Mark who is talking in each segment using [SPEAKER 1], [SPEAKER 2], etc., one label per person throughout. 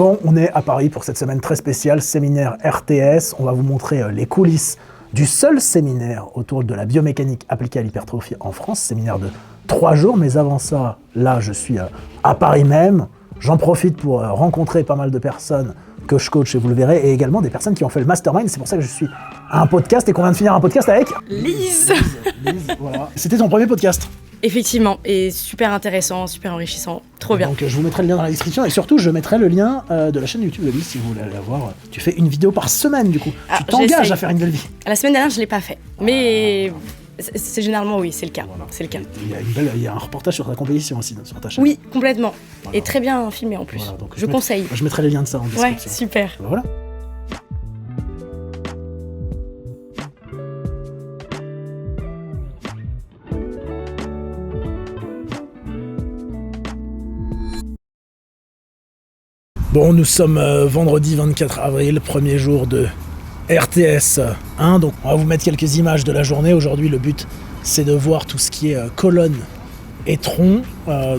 [SPEAKER 1] Bon, on est à Paris pour cette semaine très spéciale, séminaire RTS. On va vous montrer les coulisses du seul séminaire autour de la biomécanique appliquée à l'hypertrophie en France, séminaire de 3 jours. Mais avant ça, là, je suis à Paris même. J'en profite pour rencontrer pas mal de personnes que je coach, et vous le verrez, et également des personnes qui ont fait le mastermind. C'est pour ça que je suis à un podcast et qu'on vient de finir un podcast avec
[SPEAKER 2] Lise,
[SPEAKER 1] voilà. C'était ton premier podcast.
[SPEAKER 2] Effectivement, et super intéressant, super enrichissant, trop bien.
[SPEAKER 1] Donc je vous mettrai le lien dans la description, et surtout je mettrai le lien de la chaîne YouTube de Lise si vous voulez aller la voir. Tu fais une vidéo par semaine du coup. Tu t'engages
[SPEAKER 2] j'essaye.
[SPEAKER 1] à faire une belle vie.
[SPEAKER 2] La semaine dernière, je l'ai pas fait, mais c'est généralement oui, c'est le cas.
[SPEAKER 1] Voilà.
[SPEAKER 2] C'est le cas.
[SPEAKER 1] Il y a un reportage sur ta compétition aussi sur ta chaîne.
[SPEAKER 2] Oui, complètement.
[SPEAKER 1] Voilà.
[SPEAKER 2] Et très bien filmé en plus.
[SPEAKER 1] Voilà, donc
[SPEAKER 2] je conseille.
[SPEAKER 1] Je mettrai les liens de ça en description.
[SPEAKER 2] Ouais, super.
[SPEAKER 1] Voilà. Bon, nous sommes vendredi 24 avril, premier jour de RTS 1. Donc, on va vous mettre quelques images de la journée. Aujourd'hui, le but, c'est de voir tout ce qui est colonne et tronc,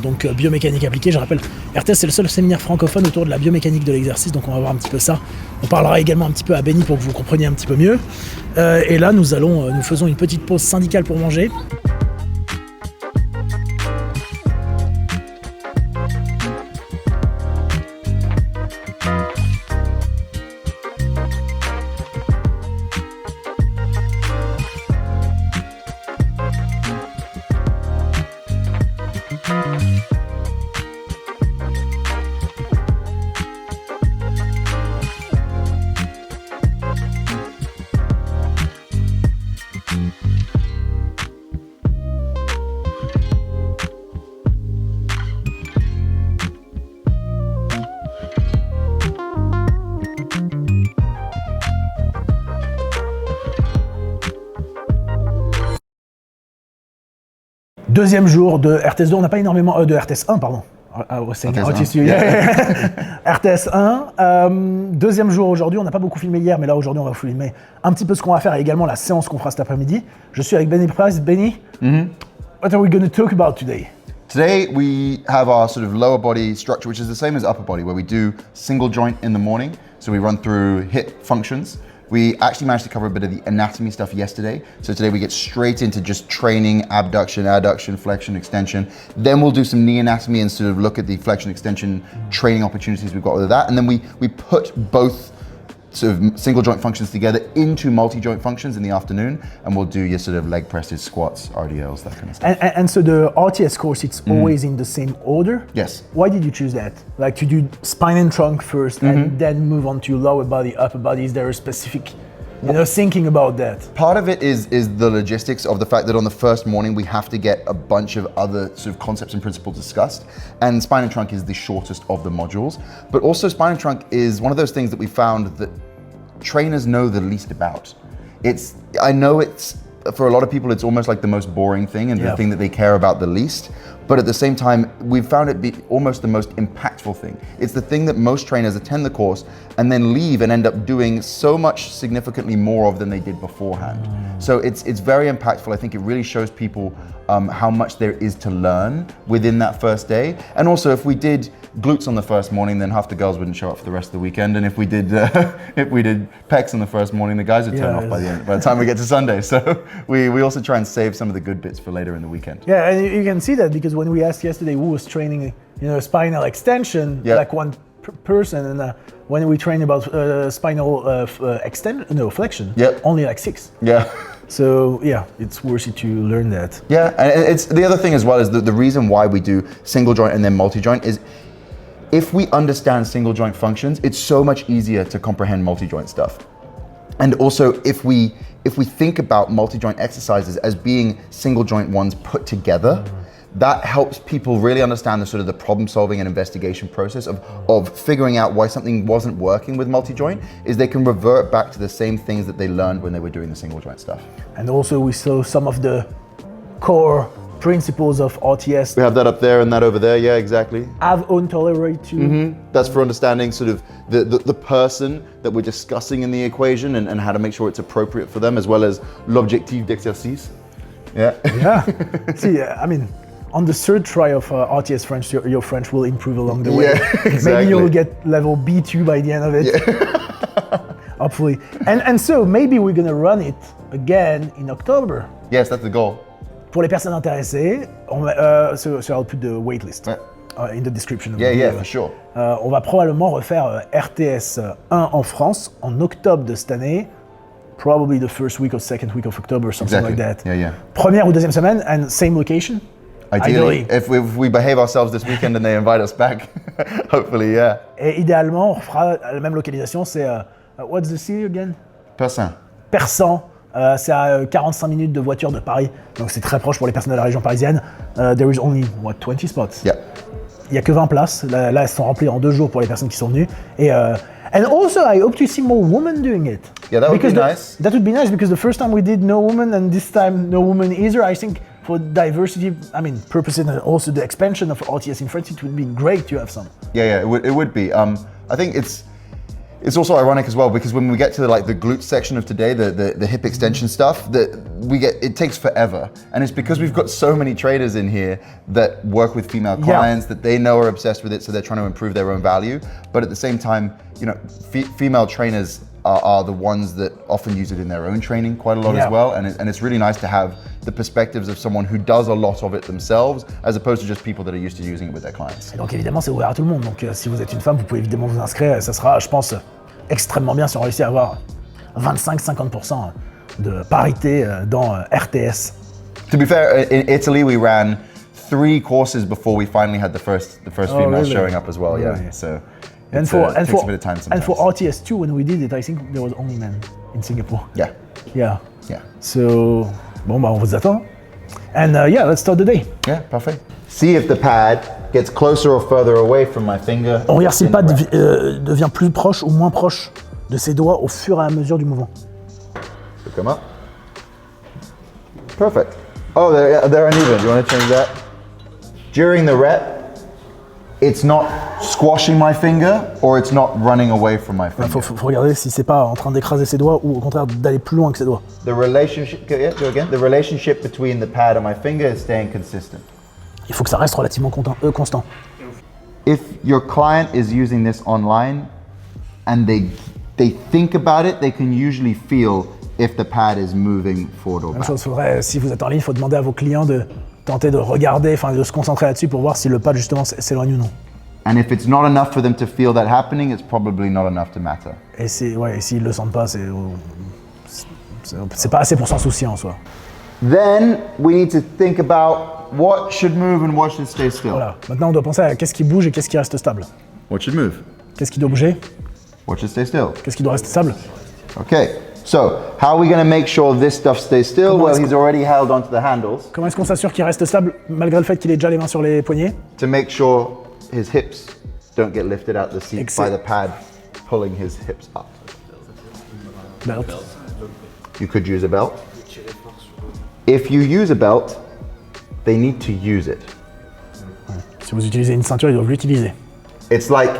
[SPEAKER 1] donc biomécanique appliquée. Je rappelle, RTS, c'est le seul séminaire francophone autour de la biomécanique de l'exercice. Donc, on va voir un petit peu ça. On parlera également un petit peu à Benny pour que vous compreniez un petit peu mieux. Et là, nous faisons une petite pause syndicale pour manger. Deuxième jour de RTS2, on n'a pas énormément de RTS 1, pardon. RTS 1. Deuxième jour aujourd'hui, on n'a pas beaucoup filmé hier, mais là aujourd'hui on va filmer un petit peu ce qu'on va faire et également la séance qu'on fera cet après-midi. Je suis avec Benny Price. Benny, what are we going to talk about today?
[SPEAKER 3] Today we have our sort of lower body structure, which is the same as upper body, where we do single joint in the morning. So we run through hip functions. We actually managed to cover a bit of the anatomy stuff yesterday. So today we get straight into just training, abduction, adduction, flexion, extension. Then we'll do some knee anatomy and sort of look at the flexion, extension training opportunities we've got with that. And then we put both sort of single joint functions together into multi-joint functions in the afternoon, and we'll do your sort of leg presses, squats, RDLs, that kind of stuff.
[SPEAKER 1] And so the RTS course, it's always in the same order?
[SPEAKER 3] Yes.
[SPEAKER 1] Why did you choose that? Like to do spine and trunk first and then move on to lower body, upper body? Is there a specific, thinking about that?
[SPEAKER 3] Part of it is the logistics of the fact that on the first morning we have to get a bunch of other sort of concepts and principles discussed, and spine and trunk is the shortest of the modules. But also spine and trunk is one of those things that we found that trainers know the least about. I know it's for a lot of people it's almost like the most boring thing and the thing that they care about the least. But at the same time, we've found it be almost the most impactful thing. It's the thing that most trainers attend the course and then leave and end up doing so much significantly more of than they did beforehand. So it's very impactful. I think it really shows people how much there is to learn within that first day. And also, if we did glutes on the first morning, then half the girls wouldn't show up for the rest of the weekend. And if we did pecs on the first morning, the guys would turn off by the time we get to Sunday. So we also try and save some of the good bits for later in the weekend.
[SPEAKER 1] Yeah, and you can see that because when we asked yesterday who was training, spinal extension, like one person, and when we train about spinal flexion, only like 6.
[SPEAKER 3] Yeah.
[SPEAKER 1] So yeah, it's worth it to learn that.
[SPEAKER 3] Yeah, and it's the other thing as well is the reason why we do single joint and then multi-joint is if we understand single joint functions, it's so much easier to comprehend multi-joint stuff. And also if we think about multi-joint exercises as being single joint ones put together, that helps people really understand the sort of the problem solving and investigation process of figuring out why something wasn't working with multi-joint, is they can revert back to the same things that they learned when they were doing the single joint stuff.
[SPEAKER 1] And also we saw some of the core principles of RTS.
[SPEAKER 3] We have that up there and that over there, yeah, exactly.
[SPEAKER 1] Have own tolerate to.
[SPEAKER 3] That's for understanding sort of the person that we're discussing in the equation and how to make sure it's appropriate for them, as well as l'objectif d'exercice. Yeah.
[SPEAKER 1] Yeah. See, I mean, on the third try of RTS French, your French will improve along the way.
[SPEAKER 3] Yeah, exactly.
[SPEAKER 1] Maybe you'll get level B2 by the end of it. Yeah. Hopefully. And so maybe we're gonna run it again in October.
[SPEAKER 3] Yes, that's the goal.
[SPEAKER 1] Pour les personnes intéressées, so I'll put the waitlist in the description.
[SPEAKER 3] Yeah, for sure.
[SPEAKER 1] On va probablement refaire RTS 1 en France en octobre de cette année. Probably the first week or second week of October, something like that.
[SPEAKER 3] Yeah.
[SPEAKER 1] Première ou deuxième semaine, and same location.
[SPEAKER 3] Ideally. If we behave ourselves this weekend and they invite us back, hopefully, yeah.
[SPEAKER 1] Et idéalement, on fera la même localisation, c'est what's the city again? Persan. C'est à 45 minutes de voiture de Paris, donc c'est très proche pour les personnes de la région parisienne. There is only, 20 spots?
[SPEAKER 3] Yeah.
[SPEAKER 1] Il n'y a que 20 places, là elles sont remplies en 2 jours pour les personnes qui sont venues. Et and also I hope to see more women doing it.
[SPEAKER 3] Yeah, that would be nice.
[SPEAKER 1] That would be nice because the first time we did no women and this time no women either. I think for diversity, purposes and also the expansion of RTS in France, it would be great to have some.
[SPEAKER 3] Yeah, it would be. I think it's also ironic as well because when we get to the glute section of today, the hip extension stuff, it takes forever, and it's because we've got so many traders in here that work with female clients that they know are obsessed with it, so they're trying to improve their own value. But at the same time, female trainers are the ones that often use it in their own training quite a lot as well, and it's really nice to have the perspectives of someone who does a lot of it themselves, as opposed to just people that are used to using it with their clients.
[SPEAKER 1] Et donc évidemment, c'est ouvert à tout le monde. Donc si vous êtes une femme, vous pouvez évidemment vous inscrire. Et ça sera, je pense, extrêmement bien si on réussit à avoir 25-50% de parité dans RTS.
[SPEAKER 3] To be fair, in Italy, we ran 3 courses before we finally had the first females showing up as well. Yeah, so.
[SPEAKER 1] And
[SPEAKER 3] for
[SPEAKER 1] RTS2, when we did it, I think there was only men in Singapore.
[SPEAKER 3] Yeah.
[SPEAKER 1] So, on vous attend. And let's start the day.
[SPEAKER 3] Yeah, parfait. See if the pad gets closer or further away from my finger.
[SPEAKER 1] On regarde si le pad devient plus proche ou moins proche de ses doigts au fur et à mesure du mouvement.
[SPEAKER 3] So come up. Perfect. Oh, they're uneven. You want to change that? During the rep, it's not squashing my finger or it's not running away from my finger.
[SPEAKER 1] Faut regarder si c'est pas en train d'écraser ses doigts ou au contraire d'aller plus loin que ses doigts.
[SPEAKER 3] The relationship, go again. The relationship between the pad and my finger is staying consistent.
[SPEAKER 1] Il faut que ça reste relativement constant.
[SPEAKER 3] If your client is using this online and they think about it, they can usually feel if the pad is moving forward or back.
[SPEAKER 1] Même chose, si vous êtes en ligne, il faut demander à vos clients de tenter de regarder, de se concentrer là-dessus pour voir si le pad justement s'éloigne ou non.
[SPEAKER 3] And if it's not enough for them to feel that happening, it's probably not enough to matter.
[SPEAKER 1] Et s'ils le sentent pas, c'est pas assez pour s'en soucier en soi.
[SPEAKER 3] Then we need to think about what should move and what should stay still.
[SPEAKER 1] Voilà. Maintenant, on doit penser à qu'est-ce qui bouge et qu'est-ce qui reste stable.
[SPEAKER 3] What should move?
[SPEAKER 1] Qu'est-ce qui doit bouger?
[SPEAKER 3] What should stay still?
[SPEAKER 1] Qu'est-ce qui doit rester stable?
[SPEAKER 3] Okay. So, how are we going to make sure this stuff stays still? Well, he's already held onto the handles.
[SPEAKER 1] Comment est-ce qu'on s'assure qu'il reste stable malgré le fait qu'il ait déjà les mains sur les poignets?
[SPEAKER 3] To make sure his hips don't get lifted out of the seat by the pad pulling his hips up.
[SPEAKER 1] Belt.
[SPEAKER 3] You could use a belt. If you use a belt, they need to use it.
[SPEAKER 1] Si vous utilisez une ceinture, ils doivent l'utiliser.
[SPEAKER 3] It's like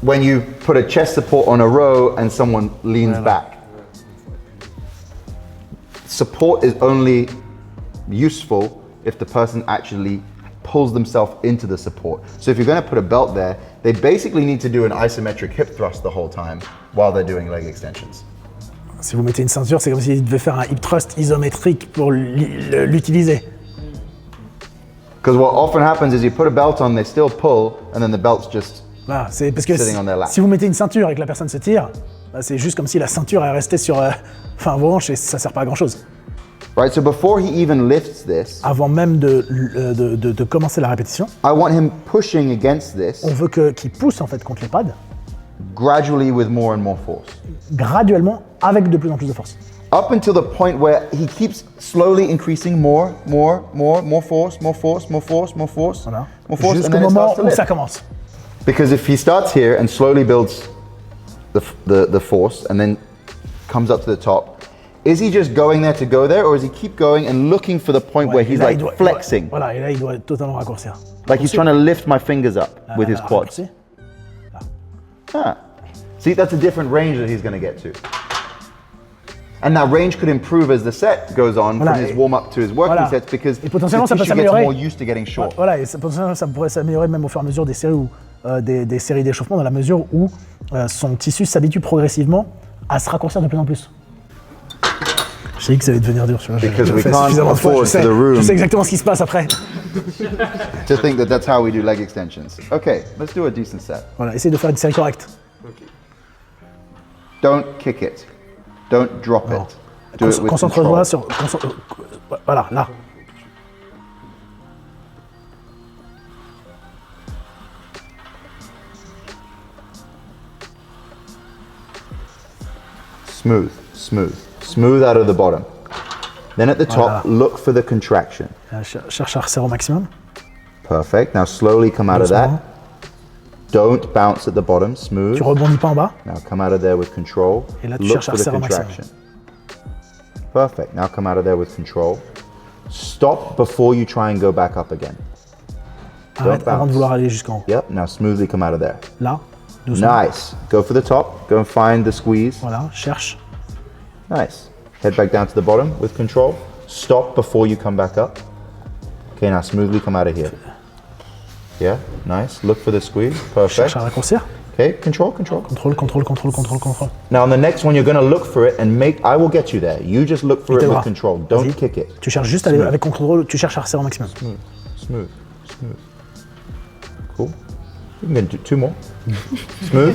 [SPEAKER 3] when you put a chest support on a row and someone leans back. Support is only useful if the person actually pulls themselves into the support. So if you're going to put a belt there, they basically need to do an isometric hip thrust the whole time while they're doing leg extensions.
[SPEAKER 1] Si vous mettez une ceinture, c'est comme s'il devait faire un hip thrust isométrique pour l'utiliser.
[SPEAKER 3] Because what often happens is you put a belt on, they still pull, and then the belt's just
[SPEAKER 1] c'est parce que si vous mettez une ceinture et que la personne se tire, c'est juste comme si la ceinture est restée sur vos hanches et ça sert pas à grand chose.
[SPEAKER 3] Right, so before he even lifts this,
[SPEAKER 1] avant même de commencer la répétition,
[SPEAKER 3] I want him pushing against this.
[SPEAKER 1] On veut qu'il pousse en fait contre les pads.
[SPEAKER 3] Gradually with more and more force.
[SPEAKER 1] Graduellement avec de plus en plus de force.
[SPEAKER 3] Up until the point where he keeps slowly increasing more force.
[SPEAKER 1] Voilà.
[SPEAKER 3] More force.
[SPEAKER 1] Jusqu'au moment où ça commence.
[SPEAKER 3] Because if he starts here and slowly builds the force and then comes up to the top, is he just going there to go there, or does he keep going and looking for the point where he's flexing?
[SPEAKER 1] Voilà, et là il doit totalement raccourcir.
[SPEAKER 3] Like he's trying to lift my fingers up with his quads. See, that's a different range that he's going to get to. And that range could improve as the set goes on,
[SPEAKER 1] Voilà,
[SPEAKER 3] from his
[SPEAKER 1] et-
[SPEAKER 3] warm-up to his working
[SPEAKER 1] voilà.
[SPEAKER 3] sets, because
[SPEAKER 1] Et potentiellement,
[SPEAKER 3] the
[SPEAKER 1] ça peut
[SPEAKER 3] tissue gets
[SPEAKER 1] s'améliorer.
[SPEAKER 3] more used to getting short.
[SPEAKER 1] Voilà, et potentiellement, ça pourrait s'améliorer même au fur et à mesure des séries, des séries d'échauffement, dans la mesure où son tissu s'habitue progressivement à se raccourcir de plus en plus. J'ai dit que ça allait devenir dur.
[SPEAKER 3] Because
[SPEAKER 1] Je
[SPEAKER 3] we
[SPEAKER 1] fais
[SPEAKER 3] can't
[SPEAKER 1] suffisamment de fois,
[SPEAKER 3] afford for the room.
[SPEAKER 1] je sais exactement ce qui se passe après.
[SPEAKER 3] To think that that's how we do leg extensions. Okay, let's do a decent set.
[SPEAKER 1] Voilà, essaye de faire une série correcte.
[SPEAKER 3] Don't kick it. Don't drop
[SPEAKER 1] Non.
[SPEAKER 3] it. Do it with
[SPEAKER 1] Concentre-toi
[SPEAKER 3] control.
[SPEAKER 1] sur... voilà, là.
[SPEAKER 3] Smooth, smooth. Smooth out of the bottom. Then at the top,
[SPEAKER 1] Voilà.
[SPEAKER 3] look for the contraction.
[SPEAKER 1] Cherche à resserrer au maximum.
[SPEAKER 3] Perfect. Now slowly come out of
[SPEAKER 1] Doucement.
[SPEAKER 3] that. Don't bounce at the bottom. Smooth.
[SPEAKER 1] Tu rebondis pas en bas.
[SPEAKER 3] Now come out of there with control.
[SPEAKER 1] Et là, tu
[SPEAKER 3] Look
[SPEAKER 1] cherches à
[SPEAKER 3] for the
[SPEAKER 1] resserrer au maximum.
[SPEAKER 3] contraction. Perfect. Now come out of there with control. Stop before you try and go back up again.
[SPEAKER 1] Arrête avant de
[SPEAKER 3] bounce.
[SPEAKER 1] vouloir aller jusqu'en haut.
[SPEAKER 3] Yep. Now smoothly come out of there.
[SPEAKER 1] Là, doucement.
[SPEAKER 3] Nice. Go for the top. Go and find the squeeze.
[SPEAKER 1] Voilà, cherche.
[SPEAKER 3] Nice. Head back down to the bottom with control. Stop before you come back up. Okay, now smoothly come out of here. Yeah, nice. Look for the squeeze. Perfect.
[SPEAKER 1] Cherche à raccourcir.
[SPEAKER 3] Okay, control, control.
[SPEAKER 1] Contrôle, contrôle, contrôle, contrôle, contrôle.
[SPEAKER 3] Now on the next one, you're gonna look for it and I will get you there. You just look for
[SPEAKER 1] Il
[SPEAKER 3] it with
[SPEAKER 1] t'aidera.
[SPEAKER 3] control. Don't
[SPEAKER 1] Vas-y.
[SPEAKER 3] kick it.
[SPEAKER 1] Tu cherches juste à aller avec contrôle, tu cherches à resserrer au maximum.
[SPEAKER 3] Smooth, smooth, smooth. Cool. You can do 2 more. Smooth.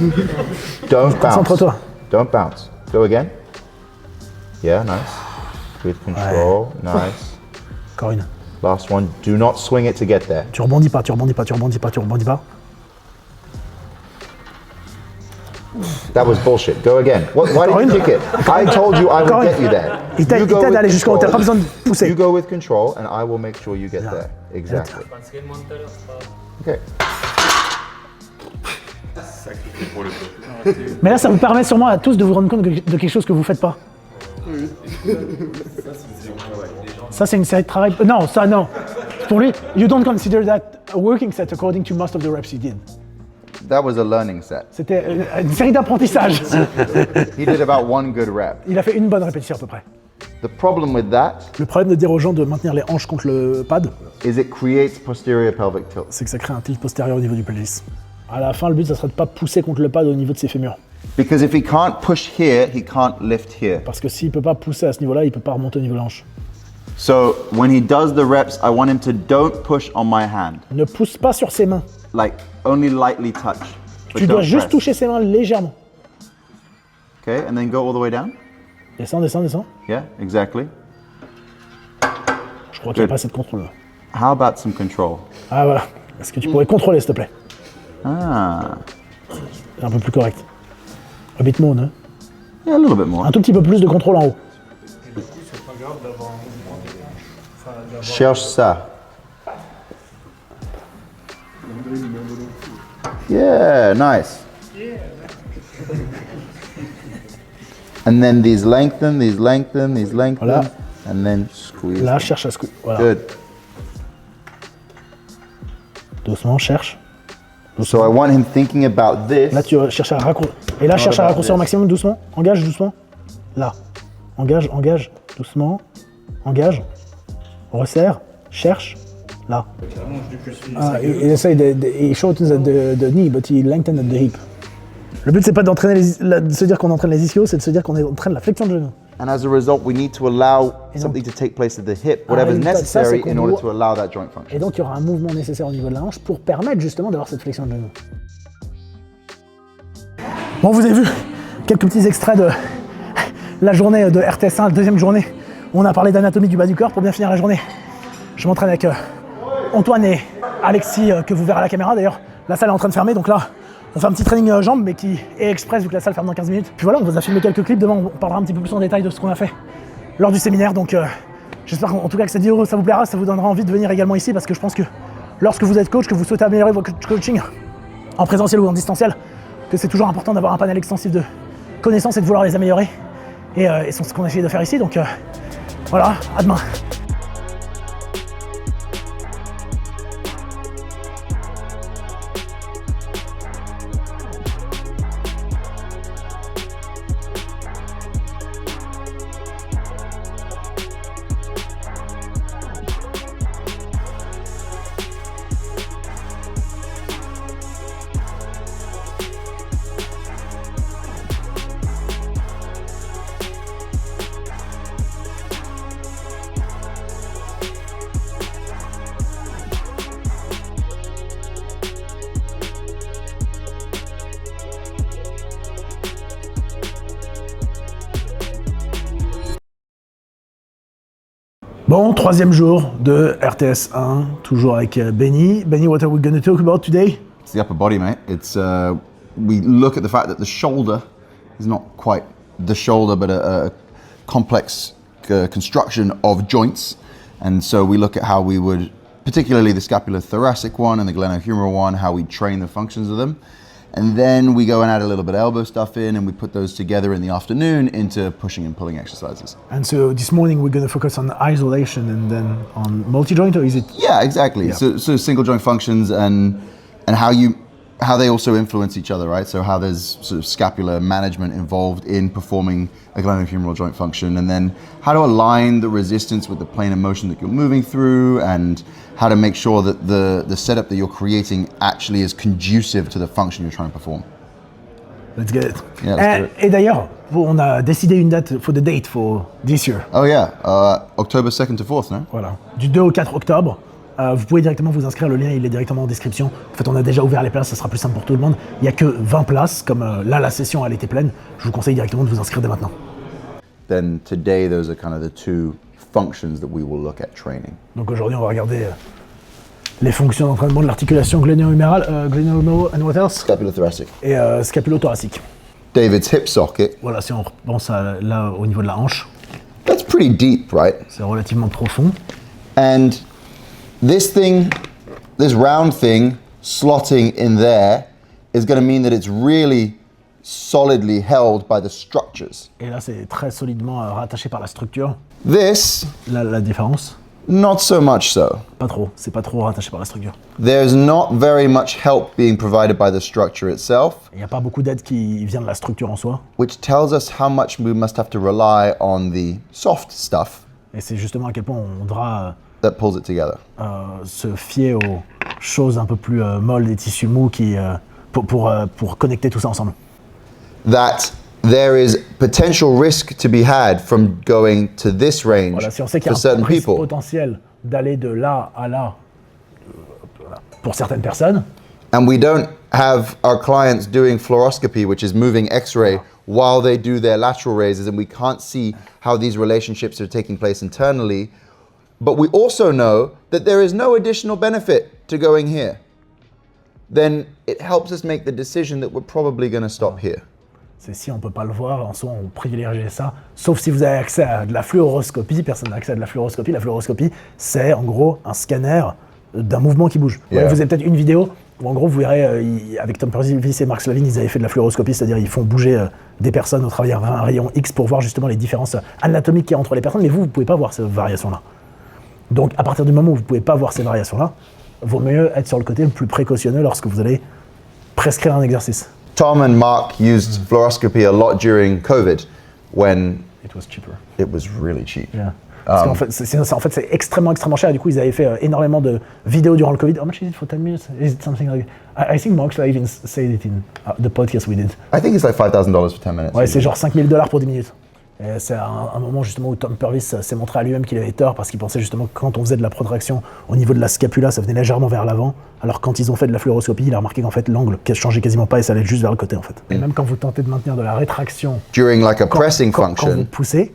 [SPEAKER 3] Don't bounce.
[SPEAKER 1] Concentre-toi.
[SPEAKER 3] Don't bounce. Go again. Yeah, nice. With control. Nice.
[SPEAKER 1] Encore une.
[SPEAKER 3] Last one. Do not swing it to get there.
[SPEAKER 1] Tu rebondis pas, tu rebondis pas, tu rebondis pas, tu rebondis pas.
[SPEAKER 3] That was bullshit. Go again. Why did you kick it? I told you I would get you there.
[SPEAKER 1] Il t'aide
[SPEAKER 3] You go
[SPEAKER 1] à
[SPEAKER 3] with
[SPEAKER 1] aller jusqu'en haut, t'as pas besoin de pousser.
[SPEAKER 3] You go with control and I will make sure you get there. Exactly. Okay.
[SPEAKER 1] Mais là, ça vous permet sûrement à tous de vous rendre compte de quelque chose que vous faites pas. Ça, c'est une série de travail. Non, ça, non. Pour lui, you don't consider that a working set according to most of the reps he did.
[SPEAKER 3] That was a learning set.
[SPEAKER 1] C'était une série d'apprentissage.
[SPEAKER 3] He did about 1 good rep.
[SPEAKER 1] Il a fait une bonne répétition à peu près.
[SPEAKER 3] The problem with that
[SPEAKER 1] Le problème de dire aux gens de maintenir les hanches contre le pad,
[SPEAKER 3] is it creates posterior pelvic tilt.
[SPEAKER 1] c'est que ça crée un tilt postérieur au niveau du pelvis. À la fin, le but, ça serait de pas pousser contre le pad au niveau de ses fémurs.
[SPEAKER 3] Because if he can't push here, he can't lift here.
[SPEAKER 1] Parce que s'il peut pas pousser à ce niveau-là, il peut pas remonter au niveau de la hanche.
[SPEAKER 3] So when he does the reps, I want him to don't push on my hand.
[SPEAKER 1] Ne pousse pas sur ses mains.
[SPEAKER 3] Like only lightly touch. But
[SPEAKER 1] Tu dois
[SPEAKER 3] don't
[SPEAKER 1] juste
[SPEAKER 3] press.
[SPEAKER 1] toucher ses mains légèrement.
[SPEAKER 3] Okay, and then go all the way down.
[SPEAKER 1] Descends, descends, descends.
[SPEAKER 3] Yeah, exactly.
[SPEAKER 1] Je crois qu'il n'y a
[SPEAKER 3] Good.
[SPEAKER 1] pas assez de contrôle là.
[SPEAKER 3] How about some control?
[SPEAKER 1] Ah voilà. Est-ce que tu pourrais contrôler, s'il te plaît?
[SPEAKER 3] Ah,
[SPEAKER 1] C'est un peu plus correct. A bit more, non?
[SPEAKER 3] yeah, a little bit more.
[SPEAKER 1] Un tout petit peu plus de contrôle en haut.
[SPEAKER 3] Cherche ça. Yeah, nice. And then these lengthen, these lengthen, these lengthen,
[SPEAKER 1] Voilà.
[SPEAKER 3] and then squeeze.
[SPEAKER 1] Là, cherche à squeeze. Voilà.
[SPEAKER 3] Good.
[SPEAKER 1] Doucement, cherche.
[SPEAKER 3] So I want him thinking about this.
[SPEAKER 1] Là, tu cherches à raccourcir. Et là, cherche à
[SPEAKER 3] about
[SPEAKER 1] raccourcir au
[SPEAKER 3] this.
[SPEAKER 1] maximum, doucement. Engage, doucement. Là. Engage, engage, doucement. Engage. Resserre. Cherche. Là. Ah, il essaye il shortens at the knee, but he lengthens at the hip. Le but, c'est pas d'entraîner de se dire qu'on entraîne les ischios, c'est de se dire qu'on entraîne la flexion de genou.
[SPEAKER 3] And as a result, we need to allow something to take place at the hip, whatever's
[SPEAKER 1] résultat de ça,
[SPEAKER 3] necessary
[SPEAKER 1] c'est qu'on
[SPEAKER 3] in order
[SPEAKER 1] doit-
[SPEAKER 3] to allow that joint function.
[SPEAKER 1] Et donc, il y aura un mouvement nécessaire au niveau de la hanche pour permettre justement d'avoir cette flexion de genou. Bon, vous avez vu quelques petits extraits de la journée de RTS 1, la deuxième journée, où on a parlé d'anatomie du bas du corps pour bien finir la journée. Je m'entraîne avec Antoine et Alexis, que vous verrez à la caméra. D'ailleurs, la salle est en train de fermer, donc là, on fait un petit training jambes, mais qui est express vu que la salle ferme dans 15 minutes. Puis voilà, on vous a filmé quelques clips. Demain, on parlera un petit peu plus en détail de ce qu'on a fait lors du séminaire. Donc, j'espère en tout cas que cette vidéo, ça vous plaira, ça vous donnera envie de venir également ici, parce que je pense que lorsque vous êtes coach, que vous souhaitez améliorer votre coaching en présentiel ou en distanciel, que c'est toujours important d'avoir un panel extensif de connaissances et de vouloir les améliorer. Et c'est ce qu'on a essayé de faire ici. Donc, voilà, à demain. Bon, troisième jour de RTS 1, toujours avec Benny. Benny, what are we going to talk about today?
[SPEAKER 3] It's the upper body, mate. It's we look at the fact that the shoulder is not quite the shoulder, but a complex construction of joints. And so we look at how we would, particularly the scapulothoracic one and the glenohumeral one, how we train the functions of them. And then we go and add a little bit of elbow stuff in, and we put those together in the afternoon into pushing and pulling exercises.
[SPEAKER 1] And so this morning we're going to focus on isolation and then on multi-joint, or is it?
[SPEAKER 3] Yeah, exactly.
[SPEAKER 1] Yeah.
[SPEAKER 3] So single joint functions and how they also influence each other, right? So how there's sort of scapular management involved in performing a glenohumeral joint function, and then how to align the resistance with the plane of motion that you're moving through, and how to make sure that the setup that you're creating actually is conducive to the function you're trying to perform.
[SPEAKER 1] Let's get it.
[SPEAKER 3] Yeah, let's do it.
[SPEAKER 1] Et d'ailleurs, on a décidé une date for the date for this year.
[SPEAKER 3] Oh yeah, October 2nd to 4th, no?
[SPEAKER 1] Voilà, du 2 au 4 octobre. Vous pouvez directement vous inscrire, le lien il est directement en description. En fait, on a déjà ouvert les places, ça sera plus simple pour tout le monde. Il n'y a que 20 places, comme là la session elle était pleine. Je vous conseille directement de vous inscrire dès maintenant.
[SPEAKER 3] Then today those are kind of the two functions that we will look at training.
[SPEAKER 1] Donc aujourd'hui on va regarder les fonctions d'entraînement de l'articulation gléno-humérale, gléno-huméro and what else?
[SPEAKER 3] Scapulothoracic.
[SPEAKER 1] Et scapulo-thoracique.
[SPEAKER 3] David's hip socket.
[SPEAKER 1] Voilà, si on repense là au niveau de la hanche,
[SPEAKER 3] That's pretty deep, right?
[SPEAKER 1] c'est relativement profond.
[SPEAKER 3] And this round thing slotting in there is going to mean that it's really solidly held by the structures.
[SPEAKER 1] Et là c'est très solidement rattaché par la structure.
[SPEAKER 3] This,
[SPEAKER 1] La différence,
[SPEAKER 3] not so much so.
[SPEAKER 1] pas trop, c'est pas trop rattaché par la structure.
[SPEAKER 3] There's not very much help being provided by the structure itself,
[SPEAKER 1] Il n'y a pas beaucoup d'aide qui vient de la structure en soi.
[SPEAKER 3] which tells us how much we must have to rely on the soft stuff
[SPEAKER 1] Et c'est justement à quel point on devra
[SPEAKER 3] that pulls it together.
[SPEAKER 1] se fier aux choses un peu plus molles des tissus mous pour connecter tout ça ensemble.
[SPEAKER 3] That there is potential risk to be had from going to this range
[SPEAKER 1] Voilà, si on sait qu'il y
[SPEAKER 3] for
[SPEAKER 1] a un
[SPEAKER 3] certain
[SPEAKER 1] risque
[SPEAKER 3] people.
[SPEAKER 1] potentiel d'aller de là à là voilà, pour certaines personnes,
[SPEAKER 3] And we don't have our clients doing fluoroscopy, which is moving X-ray, while they do their lateral raises, and we can't see how these relationships are taking place internally. But we also know that there is no additional benefit to going here. Then it helps us make the decision that we're probably going to stop here.
[SPEAKER 1] c'est si on ne peut pas le voir, en soi on privilégie ça, sauf si vous avez accès à de la fluoroscopie, personne n'a accès à de la fluoroscopie. La fluoroscopie, c'est en gros un scanner d'un mouvement qui bouge.
[SPEAKER 3] Yeah.
[SPEAKER 1] Ouais, vous avez peut-être une vidéo où en gros vous verrez, avec Tom Purvis et Mark Slavin, ils avaient fait de la fluoroscopie, c'est-à-dire ils font bouger des personnes au travers d'un rayon X pour voir justement les différences anatomiques qu'il y a entre les personnes, mais vous ne pouvez pas voir ces variations-là. Donc à partir du moment où vous ne pouvez pas voir ces variations-là, vaut mieux être sur le côté le plus précautionneux lorsque vous allez prescrire un exercice.
[SPEAKER 3] Tom and Mark used fluoroscopy a lot during COVID when
[SPEAKER 1] It was cheaper.
[SPEAKER 3] it was really cheap.
[SPEAKER 1] Yeah. Parce qu'en fait, c'est extrêmement très cher. Et du coup, ils avaient fait énormément de vidéos durant le Covid. How much is it for 10 minutes? Is it something like... I think Mark even said it in the podcast we did.
[SPEAKER 3] I think it's like $5,000 for 10 minutes.
[SPEAKER 1] Ouais, c'est genre $5,000 pour 10 minutes. Et c'est un moment justement où Tom Purvis s'est montré à lui-même qu'il avait tort parce qu'il pensait justement que quand on faisait de la protraction au niveau de la scapula, ça venait légèrement vers l'avant. Alors quand ils ont fait de la fluoroscopie, il a remarqué qu'en fait l'angle ne changeait quasiment pas et ça allait juste vers le côté en fait. Et même quand vous tentez de maintenir de la rétraction
[SPEAKER 3] During like a pressing
[SPEAKER 1] quand vous
[SPEAKER 3] function,
[SPEAKER 1] poussez,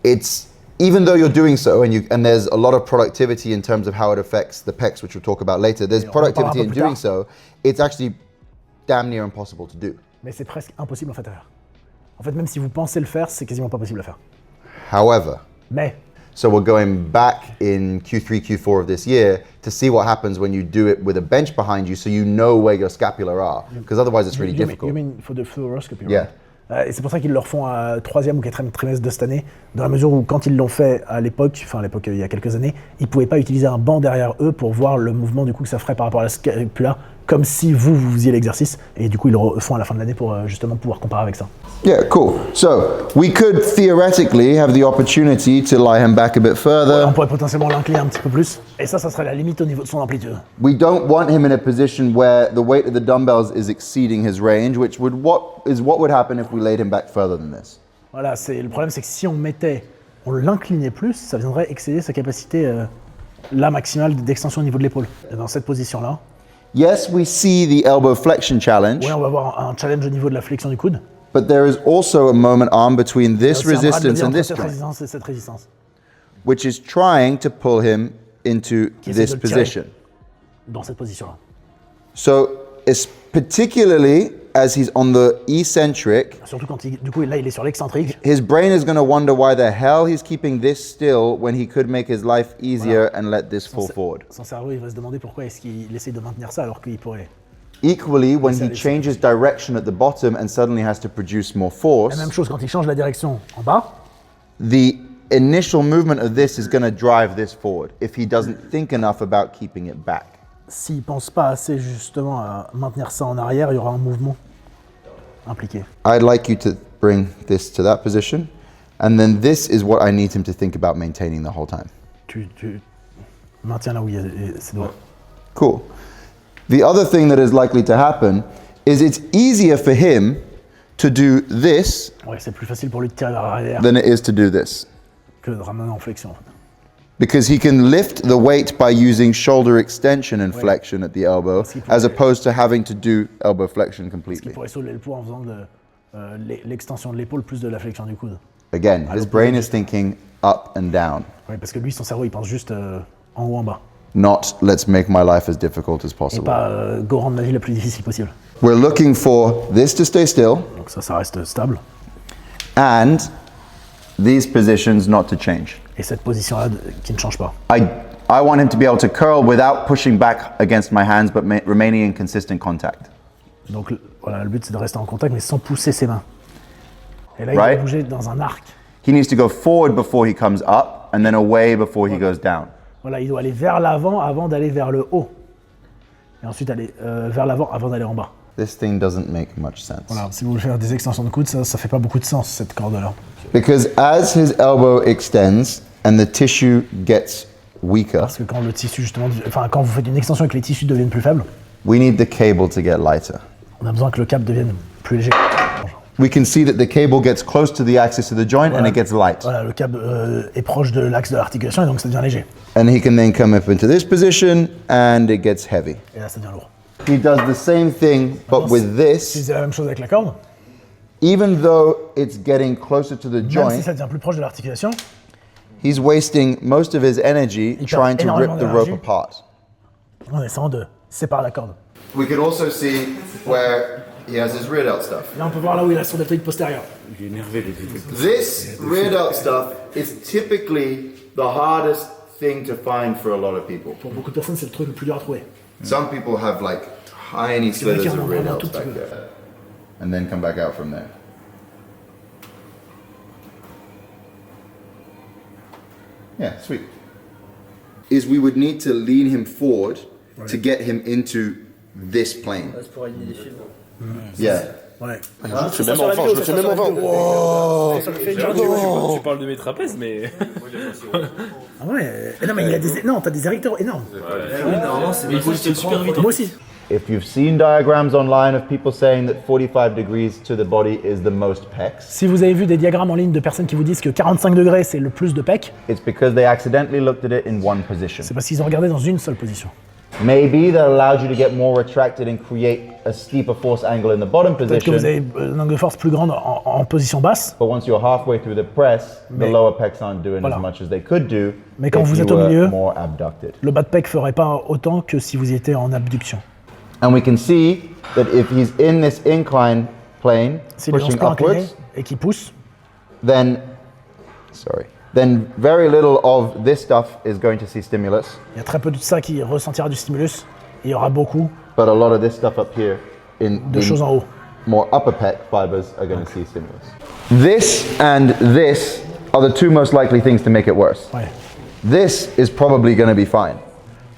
[SPEAKER 3] it's even though you're doing so and there's a lot of productivity in terms of how it affects the pecs, which we'll talk about later, there's
[SPEAKER 1] Et on en parlera
[SPEAKER 3] productivity
[SPEAKER 1] un
[SPEAKER 3] in
[SPEAKER 1] peu plus
[SPEAKER 3] doing
[SPEAKER 1] tard.
[SPEAKER 3] so, it's actually damn near impossible to do.
[SPEAKER 1] mais c'est presque impossible en fait à faire. En fait, même si vous pensez le faire, c'est quasiment pas possible à faire.
[SPEAKER 3] However,
[SPEAKER 1] Mais
[SPEAKER 3] so we're going back in Q3, Q4 of this year to see what happens when you do it with a bench behind you so you know where your scapula are, because otherwise it's really difficult.
[SPEAKER 1] You mean for the fluoroscopy,
[SPEAKER 3] Yeah.
[SPEAKER 1] right? Et c'est pour ça qu'ils le refont à 3e ou 4e trimestre de cette année, dans la mesure où quand ils l'ont fait à l'époque, il y a quelques années, ils ne pouvaient pas utiliser un banc derrière eux pour voir le mouvement du coup que ça ferait par rapport à la scapula, comme si vous faisiez l'exercice, et du coup ils le refont à la fin de l'année pour justement pouvoir comparer avec ça.
[SPEAKER 3] Yeah, cool. So we could theoretically have the opportunity to lie him back a bit further.
[SPEAKER 1] On pourrait potentiellement l'incliner un petit peu plus, et ça serait la limite au niveau de son amplitude.
[SPEAKER 3] We don't want him in a position where the weight of the dumbbells is exceeding his range, which would what would happen if we laid him back further than this.
[SPEAKER 1] Voilà, le problème c'est que si on l'inclinait plus, ça viendrait excéder sa capacité maximale d'extension au niveau de l'épaule. Et dans cette position-là,
[SPEAKER 3] Yes, we see the elbow flexion challenge,
[SPEAKER 1] ouais, on va avoir un challenge au niveau de la flexion du coude.
[SPEAKER 3] but there is also a moment arm between this
[SPEAKER 1] C'est un bras de
[SPEAKER 3] resistance
[SPEAKER 1] levier
[SPEAKER 3] and
[SPEAKER 1] entre
[SPEAKER 3] this
[SPEAKER 1] cette
[SPEAKER 3] joint.
[SPEAKER 1] résistance et cette résistance.
[SPEAKER 3] which is trying to pull him into
[SPEAKER 1] Qui essaie
[SPEAKER 3] this
[SPEAKER 1] de le tirer
[SPEAKER 3] position.
[SPEAKER 1] dans cette position-là.
[SPEAKER 3] So, it's particularly as he's on the eccentric,
[SPEAKER 1] Surtout quand du coup, là, il est sur l'excentrique.
[SPEAKER 3] his brain is going to wonder why the hell he's keeping this still when he could make his life easier and let this fall forward.
[SPEAKER 1] Son cerveau, il va se demander pourquoi est-ce qu'il essaie de maintenir ça alors qu'il pourrait.
[SPEAKER 3] Equally, when he changes direction at the bottom and suddenly has to produce more
[SPEAKER 1] La
[SPEAKER 3] force,
[SPEAKER 1] même chose quand il change la direction en bas.
[SPEAKER 3] the initial movement of this is going to drive this forward if he doesn't think enough about keeping it back.
[SPEAKER 1] S'il ne pense pas assez justement à maintenir ça en arrière, il y aura un mouvement impliqué.
[SPEAKER 3] I'd like you to bring this to that position, and then this is what I need him to think about maintaining the whole time.
[SPEAKER 1] Tu maintiens là où il y a ses doigts.
[SPEAKER 3] Cool. The other thing that is likely to happen is it's easier for him to do this
[SPEAKER 1] Ouais, c'est plus facile pour lui de tirer vers l'arrière
[SPEAKER 3] than it is to do this,
[SPEAKER 1] que de ramener en flexion.
[SPEAKER 3] because he can lift the weight by using shoulder extension and flexion at the elbow, as opposed to having to do elbow flexion
[SPEAKER 1] Il
[SPEAKER 3] completely.
[SPEAKER 1] pourrait soulever le poids en faisant l'extension de l'épaule plus de la flexion du coude.
[SPEAKER 3] Again, his brain is thinking up and down,
[SPEAKER 1] Oui, parce que lui, son cerveau, il pense juste en haut, en bas.
[SPEAKER 3] not let's make my life as difficult as
[SPEAKER 1] Et
[SPEAKER 3] possible.
[SPEAKER 1] pas go rendre la vie la plus difficile possible.
[SPEAKER 3] We're looking for this to stay still
[SPEAKER 1] Donc ça reste stable.
[SPEAKER 3] and these positions not to change.
[SPEAKER 1] Et cette position-là qui ne change pas.
[SPEAKER 3] I want him to be able to curl without pushing back against my hands, but remaining in consistent contact.
[SPEAKER 1] Donc voilà, le but c'est de rester en contact mais sans pousser ses mains. Et là, il
[SPEAKER 3] Right.
[SPEAKER 1] va bouger dans un arc.
[SPEAKER 3] He needs to go forward before he comes up, and then away before he goes down.
[SPEAKER 1] Voilà, il doit aller vers l'avant avant d'aller vers le haut. Et ensuite aller vers l'avant avant d'aller en bas.
[SPEAKER 3] This thing doesn't make much sense.
[SPEAKER 1] Voilà, si vous voulez faire des extensions de coude, ça fait pas beaucoup de sens cette corde-là.
[SPEAKER 3] Because as his elbow extends and the tissue gets weaker,
[SPEAKER 1] Parce que quand le tissu justement, quand vous faites une extension et que les tissus deviennent plus faibles,
[SPEAKER 3] we need the cable to get lighter.
[SPEAKER 1] on a besoin que le câble devienne plus léger.
[SPEAKER 3] We can see that the cable gets close to the axis of the joint and it gets light.
[SPEAKER 1] Voilà, le câble est proche de l'axe de l'articulation et donc ça devient léger.
[SPEAKER 3] And he can then come up into this position and it gets heavy.
[SPEAKER 1] Et là, ça devient lourd.
[SPEAKER 3] He does the same thing, but with
[SPEAKER 1] Si
[SPEAKER 3] this,
[SPEAKER 1] c'est la même chose avec la corde,
[SPEAKER 3] even though it's getting closer to the
[SPEAKER 1] même si
[SPEAKER 3] joint,
[SPEAKER 1] ça devient plus proche de l'articulation,
[SPEAKER 3] he's wasting most of his energy
[SPEAKER 1] Il perd
[SPEAKER 3] trying to
[SPEAKER 1] énormément
[SPEAKER 3] rip the rope
[SPEAKER 1] d'énergie.
[SPEAKER 3] apart.
[SPEAKER 1] en essayant de séparer la corde.
[SPEAKER 3] We can also see where he has his rear delt stuff.
[SPEAKER 1] Là, on peut voir là où il a son deltoïde postérieur.
[SPEAKER 3] This rear delt stuff is typically the hardest thing to find for a lot of people.
[SPEAKER 1] Pour beaucoup de personnes, c'est le truc le plus dur à trouver.
[SPEAKER 3] Some people have like tiny
[SPEAKER 1] C'est vrai
[SPEAKER 3] slithers
[SPEAKER 1] qu'il y en a
[SPEAKER 3] of rear
[SPEAKER 1] vraiment un
[SPEAKER 3] delts
[SPEAKER 1] tout petit
[SPEAKER 3] back
[SPEAKER 1] peu.
[SPEAKER 3] there, and then come back out from there. Yeah, sweet. Is we would need to lean him forward to get him into this plane. Yeah.
[SPEAKER 1] Ouais.
[SPEAKER 4] Je fais même enfant, je le fais même enfant.
[SPEAKER 5] Tu parles de mes trapèzes, mais.
[SPEAKER 1] Ah ouais. Non, mais il y a des. Non, t'as des érecteurs énormes.
[SPEAKER 5] Mais il faut le super vite.
[SPEAKER 1] Moi aussi.
[SPEAKER 3] If you've seen diagrams online of people saying that 45 degrees to the body is the most pecs,
[SPEAKER 1] Si vous avez vu des diagrammes en ligne de personnes qui vous disent que 45 degrés c'est le plus de pec,
[SPEAKER 3] it's because they accidentally looked at it in one position.
[SPEAKER 1] c'est parce qu'ils ont regardé dans une seule position.
[SPEAKER 3] Maybe that allowed you to get more retracted and create a steeper force angle in the bottom
[SPEAKER 1] Peut-être que
[SPEAKER 3] position.
[SPEAKER 1] vous avez un angle de force plus grande en position basse,
[SPEAKER 3] But once you're halfway through the press, the
[SPEAKER 1] Mais-
[SPEAKER 3] lower pecs aren't doing
[SPEAKER 1] Voilà.
[SPEAKER 3] as much as they could do
[SPEAKER 1] Mais quand
[SPEAKER 3] if
[SPEAKER 1] vous
[SPEAKER 3] you
[SPEAKER 1] êtes au
[SPEAKER 3] were
[SPEAKER 1] milieu-
[SPEAKER 3] more abducted.
[SPEAKER 1] le bas de pec ferait pas autant que si vous étiez en abduction.
[SPEAKER 3] And we can see that if he's in this incline plane,
[SPEAKER 1] Si les gens
[SPEAKER 3] pushing
[SPEAKER 1] sont inclinés
[SPEAKER 3] upwards,
[SPEAKER 1] et qui poussent,
[SPEAKER 3] then very little of this stuff is going to see stimulus,
[SPEAKER 1] il y a très peu de ça qui ressentira du stimulus, et il y aura beaucoup
[SPEAKER 3] but a lot of this stuff up here in
[SPEAKER 1] de choses en haut.
[SPEAKER 3] more upper pec fibers are going to see stimulus. This and this are the two most likely things to make it worse.
[SPEAKER 1] Ouais.
[SPEAKER 3] This is probably going to be fine.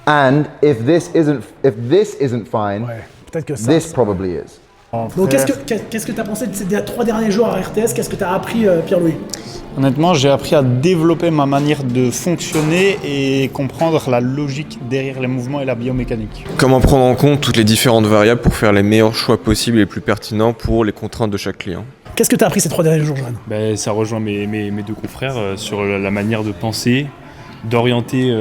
[SPEAKER 3] And if this isn't fine,
[SPEAKER 1] Ouais. Peut-être que ça.
[SPEAKER 3] this probably is.
[SPEAKER 1] Donc qu'est-ce que tu as pensé de ces 3 derniers jours à RTS? Qu'est-ce que tu as appris, Pierre-Louis?
[SPEAKER 4] Honnêtement, j'ai appris à développer ma manière de fonctionner et comprendre la logique derrière les mouvements et la biomécanique.
[SPEAKER 6] Comment prendre en compte toutes les différentes variables pour faire les meilleurs choix possibles et les plus pertinents pour les contraintes de chaque client.
[SPEAKER 1] Qu'est-ce que tu as appris ces 3 derniers jours, Joanne?
[SPEAKER 5] Ben, ça rejoint mes deux confrères sur la manière de penser, d'orienter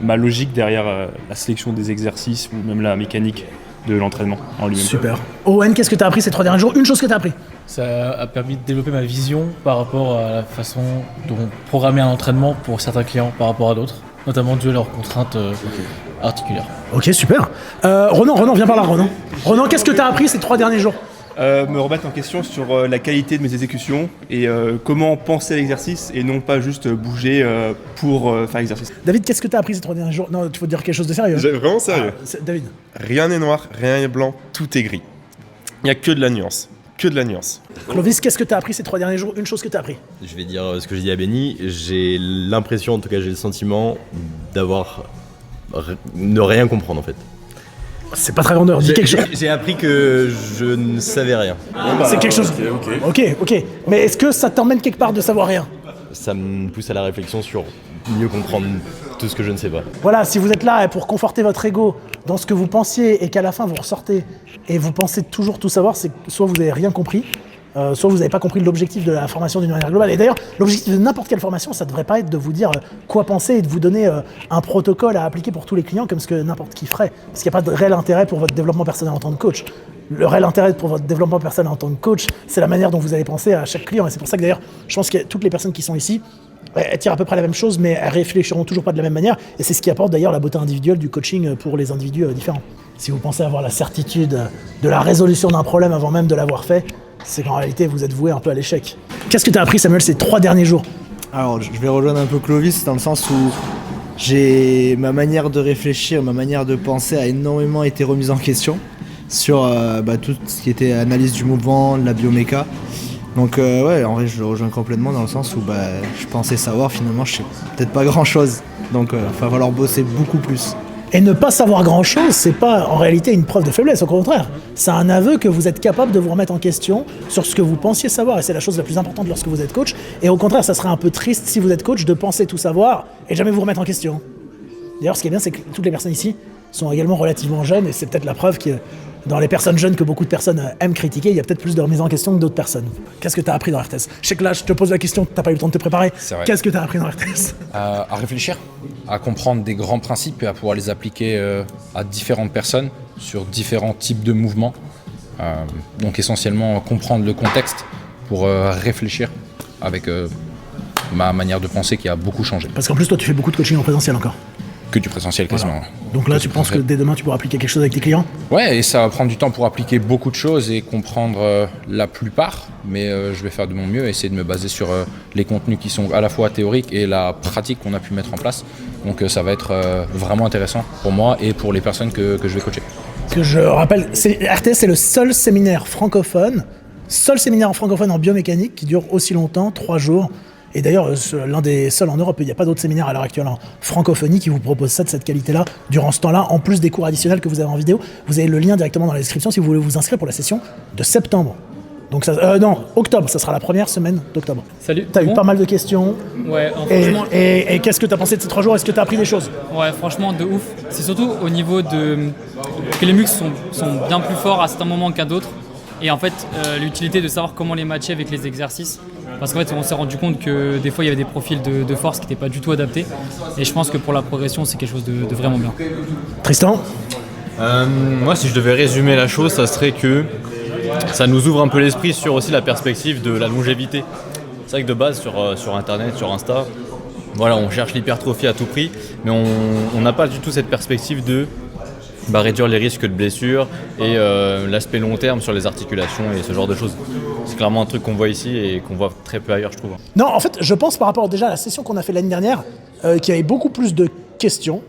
[SPEAKER 5] ma logique derrière la sélection des exercices ou même la mécanique de l'entraînement en lui-même.
[SPEAKER 1] Super. Owen, qu'est-ce que tu as appris ces 3 derniers jours? Une chose que tu as appris?
[SPEAKER 7] Ça a permis de développer ma vision par rapport à la façon dont programmer un entraînement pour certains clients par rapport à d'autres, notamment dû à leurs contraintes articulaires.
[SPEAKER 1] Ok, super. Ronan, viens par là, Ronan. Ronan, qu'est-ce que tu as appris ces 3 derniers jours?
[SPEAKER 8] Me remettre en question sur la qualité de mes exécutions et comment penser à l'exercice et non pas juste bouger pour faire l'exercice.
[SPEAKER 1] David, qu'est-ce que tu as appris ces 3 derniers jours? Non, tu faut dire quelque chose de sérieux.
[SPEAKER 9] Vraiment sérieux.
[SPEAKER 1] David.
[SPEAKER 9] Rien n'est noir, rien n'est blanc, tout est gris. Il n'y a que de la nuance. Que de la nuance.
[SPEAKER 1] Clovis, qu'est-ce que tu as appris ces 3 derniers jours? Une chose que tu as appris.
[SPEAKER 10] Je vais dire ce que j'ai dit à Benny. J'ai l'impression, en tout cas j'ai le sentiment ne rien comprendre en fait.
[SPEAKER 1] C'est pas très vendeur, dis quelque chose.
[SPEAKER 10] J'ai appris que je ne savais rien.
[SPEAKER 1] C'est quelque chose. Ok. Mais est-ce que ça t'emmène quelque part de savoir rien?
[SPEAKER 10] Ça me pousse à la réflexion sur mieux comprendre tout ce que je ne sais pas.
[SPEAKER 1] Voilà, si vous êtes là pour conforter votre ego dans ce que vous pensiez et qu'à la fin vous ressortez et vous pensez toujours tout savoir, c'est que soit vous n'avez rien compris, soit vous n'avez pas compris l'objectif de la formation d'une manière globale. Et d'ailleurs, l'objectif de n'importe quelle formation, ça ne devrait pas être de vous dire quoi penser et de vous donner un protocole à appliquer pour tous les clients comme ce que n'importe qui ferait. Parce qu'il n'y a pas de réel intérêt pour votre développement personnel en tant que coach. Le réel intérêt pour votre développement personnel en tant que coach, c'est la manière dont vous allez penser à chaque client. Et c'est pour ça que d'ailleurs, je pense que toutes les personnes qui sont ici, elles tirent à peu près la même chose, mais elles réfléchiront toujours pas de la même manière. Et c'est ce qui apporte d'ailleurs la beauté individuelle du coaching pour les individus différents. Si vous pensez avoir la certitude de la résolution d'un problème avant même de l'avoir fait, c'est qu'en réalité, vous êtes voué un peu à l'échec. Qu'est-ce que tu as appris, Samuel, ces 3 derniers jours?
[SPEAKER 11] Alors, je vais rejoindre un peu Clovis dans le sens où ma manière de réfléchir, ma manière de penser a énormément été remise en question sur tout ce qui était analyse du mouvement, de la bioméca. Donc en vrai je le rejoins complètement dans le sens où je pensais savoir, finalement je sais peut-être pas grand-chose. Donc il va falloir bosser beaucoup plus.
[SPEAKER 1] Et ne pas savoir grand-chose, c'est pas en réalité une preuve de faiblesse, au contraire. C'est un aveu que vous êtes capable de vous remettre en question sur ce que vous pensiez savoir. Et c'est la chose la plus importante lorsque vous êtes coach. Et au contraire, ça serait un peu triste si vous êtes coach de penser tout savoir et jamais vous remettre en question. D'ailleurs, ce qui est bien, c'est que toutes les personnes ici sont également relativement jeunes. Et c'est peut-être la preuve que dans les personnes jeunes que beaucoup de personnes aiment critiquer, il y a peut-être plus de remise en question que d'autres personnes. Qu'est-ce que tu as appris dans RTS? Je sais que là, je te pose la question, tu n'as pas eu le temps de te préparer. Qu'est-ce que tu as appris dans RTS?
[SPEAKER 12] À réfléchir, à comprendre des grands principes et à pouvoir les appliquer à différentes personnes sur différents types de mouvements. Donc essentiellement comprendre le contexte pour réfléchir avec ma manière de penser qui a beaucoup changé.
[SPEAKER 1] Parce qu'en plus, toi, tu fais beaucoup de coaching en présentiel encore.
[SPEAKER 12] Que du présentiel quasiment.
[SPEAKER 1] Voilà. Donc là, tu penses que dès demain, tu pourras appliquer quelque chose avec tes clients?
[SPEAKER 12] Ouais, et ça va prendre du temps pour appliquer beaucoup de choses et comprendre la plupart, mais je vais faire de mon mieux et essayer de me baser sur les contenus qui sont à la fois théoriques et la pratique qu'on a pu mettre en place. Donc ça va être vraiment intéressant pour moi et pour les personnes que je vais coacher.
[SPEAKER 1] Parce que je rappelle, RTS c'est le seul séminaire francophone en biomécanique qui dure aussi longtemps, 3 jours. Et d'ailleurs, l'un des seuls en Europe, il n'y a pas d'autres séminaires à l'heure actuelle en francophonie qui vous proposent ça de cette qualité-là, durant ce temps-là, en plus des cours additionnels que vous avez en vidéo. Vous avez le lien directement dans la description si vous voulez vous inscrire pour la session de septembre. Donc octobre, ça sera la première semaine d'octobre.
[SPEAKER 7] Salut.
[SPEAKER 1] T'as eu pas mal de questions.
[SPEAKER 7] Ouais, franchement.
[SPEAKER 1] Et qu'est-ce que t'as pensé de ces 3 jours? Est-ce que t'as appris des choses?
[SPEAKER 7] Ouais, franchement, de ouf. C'est surtout au niveau de que les muscles sont bien plus forts à certains moments qu'à d'autres. Et en fait, l'utilité de savoir comment les matcher avec les exercices. Parce qu'en fait, on s'est rendu compte que des fois, il y avait des profils de force qui n'étaient pas du tout adaptés. Et je pense que pour la progression, c'est quelque chose de vraiment bien.
[SPEAKER 1] Tristan?
[SPEAKER 10] Moi, si je devais résumer la chose, ça serait que ça nous ouvre un peu l'esprit sur aussi la perspective de la longévité. C'est vrai que de base, sur Internet, sur Insta, voilà, on cherche l'hypertrophie à tout prix, mais on n'a pas du tout cette perspective de réduire les risques de blessures et l'aspect long terme sur les articulations et ce genre de choses. C'est clairement un truc qu'on voit ici et qu'on voit très peu ailleurs, je trouve.
[SPEAKER 1] Non, en fait, je pense par rapport déjà à la session qu'on a fait l'année dernière, qu'il y avait beaucoup plus de questions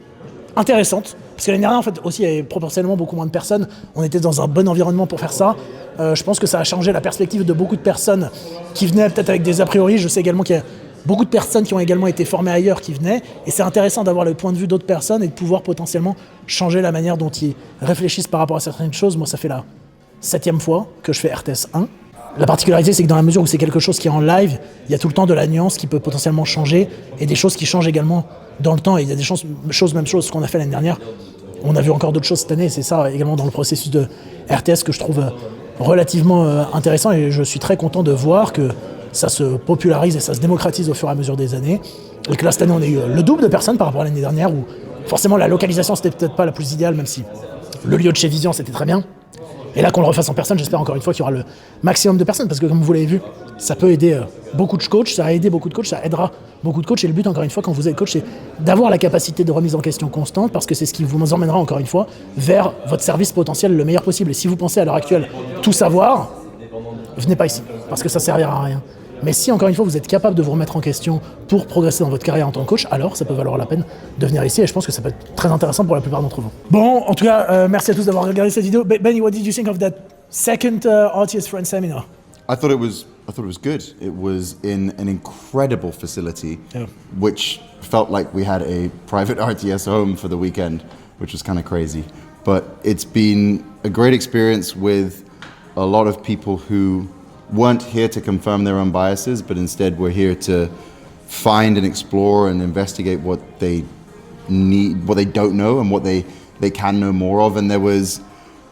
[SPEAKER 1] intéressantes. Parce que l'année dernière, en fait, aussi, il y avait proportionnellement beaucoup moins de personnes. On était dans un bon environnement pour faire ça. Je pense que ça a changé la perspective de beaucoup de personnes qui venaient peut-être avec des a priori. Je sais également qu'il y a beaucoup de personnes qui ont également été formées ailleurs qui venaient. Et c'est intéressant d'avoir le point de vue d'autres personnes et de pouvoir potentiellement changer la manière dont ils réfléchissent par rapport à certaines choses. Moi, ça fait la 7e fois que je fais RTS 1. La particularité, c'est que dans la mesure où c'est quelque chose qui est en live, il y a tout le temps de la nuance qui peut potentiellement changer et des choses qui changent également dans le temps. Et il y a des même choses qu'on a fait l'année dernière. On a vu encore d'autres choses cette année. C'est ça également dans le processus de RTS que je trouve relativement intéressant. Et je suis très content de voir que ça se popularise et ça se démocratise au fur et à mesure des années. Et que là, cette année, on a eu le double de personnes par rapport à l'année dernière où forcément la localisation, c'était peut-être pas la plus idéale, même si le lieu de chez Vision, c'était très bien. Et là, qu'on le refasse en personne, j'espère encore une fois qu'il y aura le maximum de personnes, parce que comme vous l'avez vu, ça peut aider beaucoup de coachs, ça a aidé beaucoup de coachs, ça aidera beaucoup de coachs. Et le but, encore une fois, quand vous êtes coach, c'est d'avoir la capacité de remise en question constante, parce que c'est ce qui vous emmènera, encore une fois, vers votre service potentiel le meilleur possible. Et si vous pensez à l'heure actuelle tout savoir, venez pas ici, parce que ça servira à rien. Mais si, encore une fois, vous êtes capable de vous remettre en question pour progresser dans votre carrière en tant que coach, alors ça peut valoir la peine de venir ici, et je pense que ça peut être très intéressant pour la plupart d'entre vous. Bon, en tout cas, merci à tous d'avoir regardé cette vidéo. Benny, what did you think of that second RTS Friends seminar?
[SPEAKER 3] I thought it was good. It was in an incredible facility, which felt like we had a private RTS home for the weekend, which was kind of crazy. But it's been a great experience with a lot of people who weren't here to confirm their own biases, but instead were here to find and explore and investigate what they need, what they don't know, and what they can know more of. And there was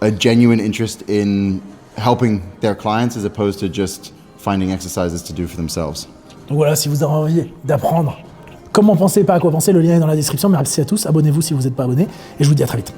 [SPEAKER 3] a genuine interest in helping their clients as opposed to just finding exercises to do for themselves.
[SPEAKER 1] Donc voilà, si vous avez envie d'apprendre comment penser, pas à quoi penser, le lien est dans la description. Merci à tous, abonnez-vous si vous n'êtes pas abonné, et je vous dis à très vite.